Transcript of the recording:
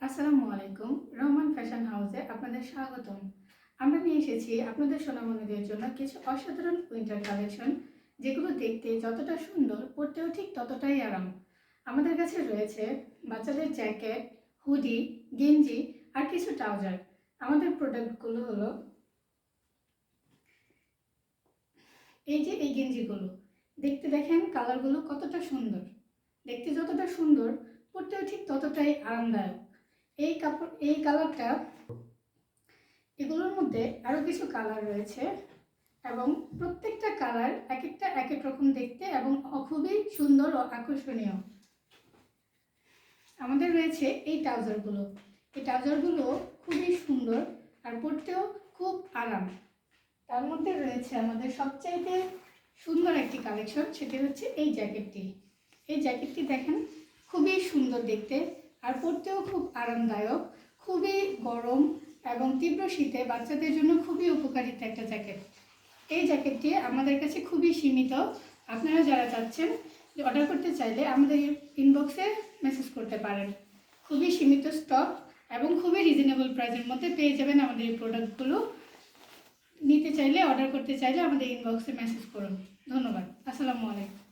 আসসালামু আলাইকুম। রহমান ফ্যাশন হাউসে আপনাদের স্বাগতম। আমরা নিয়ে এসেছি আপনাদের সোনামণিদের জন্য কিছু অসাধারণ উইন্টার কালেকশন, যেগুলো দেখতে যতটা সুন্দর, পরতেও ঠিক ততটাই আরাম। আমাদের কাছে রয়েছে বাচ্চাদের জ্যাকেট, হুডি, গেঞ্জি আর কিছু ট্রাউজার। আমাদের প্রোডাক্টগুলো হলো এই গেঞ্জিগুলো। দেখতে দেখেন কালারগুলো কতটা সুন্দর। দেখতে যতটা সুন্দর, পরতেও ঠিক ততটাই আরামদায়ক। এই কালারটা, এগুলোর মধ্যে আরও কিছু কালার রয়েছে এবং প্রত্যেকটা কালার এক এক রকম দেখতে এবং খুবই সুন্দর ও আকর্ষণীয়। আমাদের রয়েছে এই ট্রাউজারগুলো খুবই সুন্দর আর পরতেও খুব আরাম। তার মধ্যে রয়েছে আমাদের সবচাইতে সুন্দর একটি কালেকশন, সেটি হচ্ছে এই জ্যাকেটটি দেখেন, খুবই সুন্দর দেখতে আর পরতেও খুব আরামদায়ক। খুবই গরম এবং তীব্র শীতে বাচ্চাদের জন্য খুবই উপকারিতা একটা জ্যাকেট। এই জ্যাকেটটি আমাদের কাছে খুবই সীমিত। আপনারা যারা চাচ্ছেন অর্ডার করতে চাইলে আমাদের ইনবক্সে মেসেজ করতে পারেন। খুবই সীমিত স্টক এবং খুবই রিজনেবল প্রাইসের মধ্যে পেয়ে যাবেন আমাদের এই প্রোডাক্টগুলো। নিতে চাইলে, অর্ডার করতে চাইলে আমাদের ইনবক্সে মেসেজ করুন। ধন্যবাদ। আসসালামু আলাইকুম।